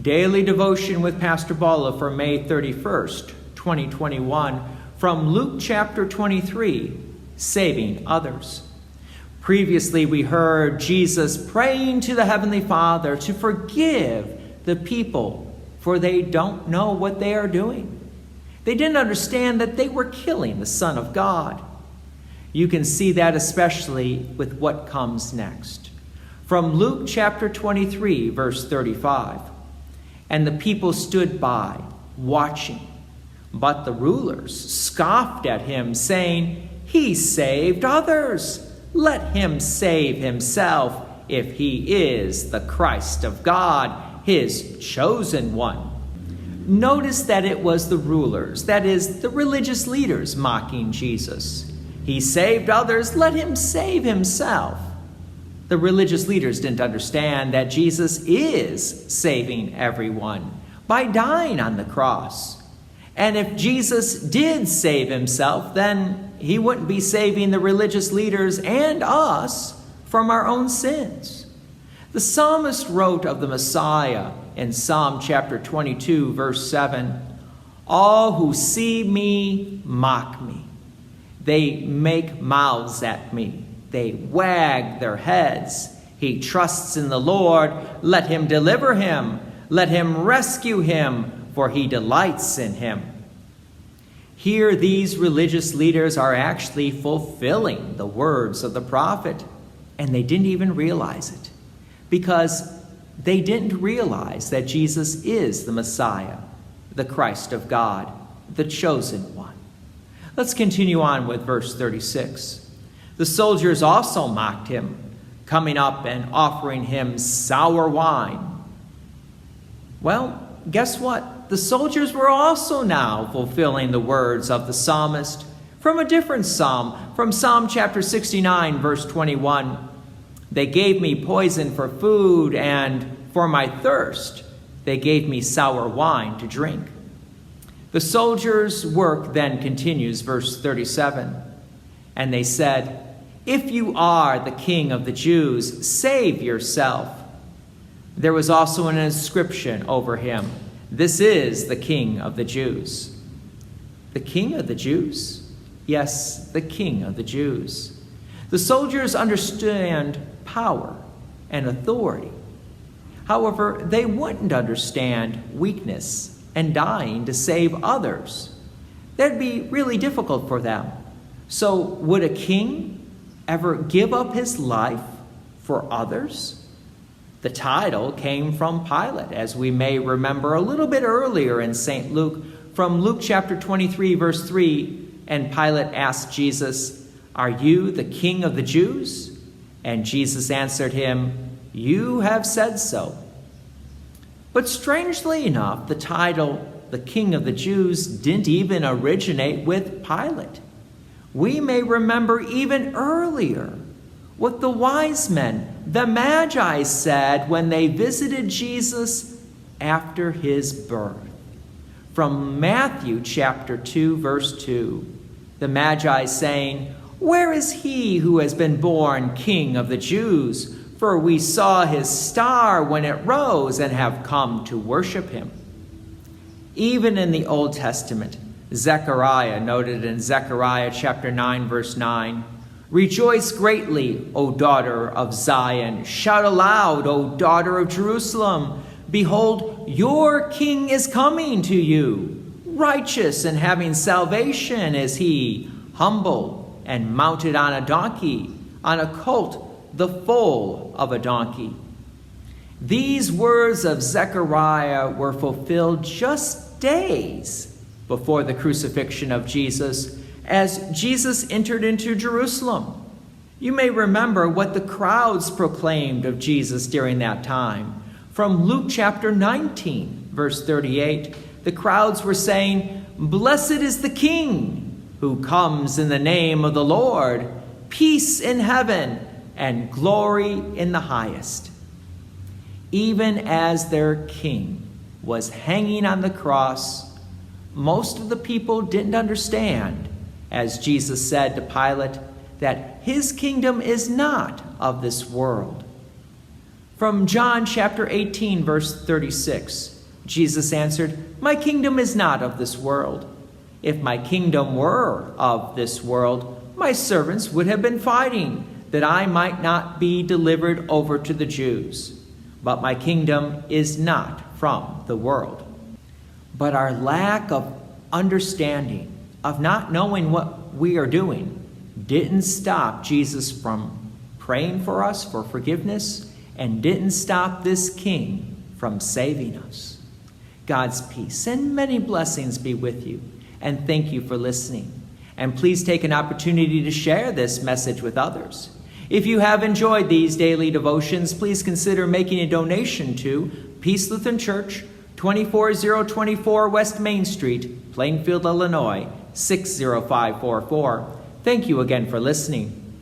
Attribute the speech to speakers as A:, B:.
A: Daily Devotion with Pastor Balla for May 31st, 2021, from Luke chapter 23, Saving Others. Previously, we heard Jesus praying to the Heavenly Father to forgive the people, for they don't know what they are doing. They didn't understand that they were killing the Son of God. You can see that especially with what comes next. From Luke chapter 23, verse 35. And the people stood by, watching. But the rulers scoffed at him, saying, "He saved others. Let him save himself, if he is the Christ of God, his chosen one." Notice that it was the rulers, that is, the religious leaders, mocking Jesus. He saved others, let him save himself. The religious leaders didn't understand that Jesus is saving everyone by dying on the cross. And if Jesus did save himself, then he wouldn't be saving the religious leaders and us from our own sins. The psalmist wrote of the Messiah in Psalm chapter 22, verse 7, "All who see me mock me. They make mouths at me. They wag their heads. He trusts in the Lord. Let him deliver him. Let him rescue him, for he delights in him." Here, these religious leaders are actually fulfilling the words of the prophet, and they didn't even realize it, because they didn't realize that Jesus is the Messiah, the Christ of God, the chosen one. Let's continue on with verse 36. The soldiers also mocked him, coming up and offering him sour wine. Well, guess what? The soldiers were also now fulfilling the words of the psalmist from a different psalm, from Psalm chapter 69, verse 21. They gave me poison for food, and for my thirst, they gave me sour wine to drink. The soldiers' work then continues, verse 37. And they said, "If you are the King of the Jews, save yourself." There was also an inscription over him, "This is the King of the Jews." The King of the Jews? Yes, the King of the Jews. The soldiers understand power and authority. However, they wouldn't understand weakness and dying to save others. That'd be really difficult for them. So would a king ever give up his life for others? The title came from Pilate, as we may remember a little bit earlier in St. Luke, from Luke chapter 23, verse 3, and Pilate asked Jesus, "Are you the King of the Jews?" And Jesus answered him, "You have said so." But strangely enough, the title, the King of the Jews, didn't even originate with Pilate. We may remember even earlier what the wise men, the Magi, said when they visited Jesus after his birth. From Matthew chapter 2, verse 2, the Magi saying, "Where is he who has been born King of the Jews? For we saw his star when it rose and have come to worship him." Even in the Old Testament, Zechariah noted in Zechariah chapter 9, verse 9, "Rejoice greatly, O daughter of Zion. Shout aloud, O daughter of Jerusalem. Behold, your king is coming to you. Righteous and having salvation is he, humble and mounted on a donkey, on a colt, the foal of a donkey." These words of Zechariah were fulfilled just days before the crucifixion of Jesus, as Jesus entered into Jerusalem. You may remember what the crowds proclaimed of Jesus during that time. From Luke chapter 19, verse 38, the crowds were saying, "Blessed is the King who comes in the name of the Lord, peace in heaven and glory in the highest." Even as their king was hanging on the cross, most of the people didn't understand, as Jesus said to Pilate, that his kingdom is not of this world. From John chapter 18, verse 36, Jesus answered, "My kingdom is not of this world. If my kingdom were of this world, my servants would have been fighting, that I might not be delivered over to the Jews. But my kingdom is not from the world." But our lack of understanding, of not knowing what we are doing, didn't stop Jesus from praying for us for forgiveness, and didn't stop this king from saving us. God's peace and many blessings be with you, and thank you for listening. And please take an opportunity to share this message with others. If you have enjoyed these daily devotions, please consider making a donation to Peace Lutheran Church, 24024 West Main Street, Plainfield, Illinois, 60544. Thank you again for listening.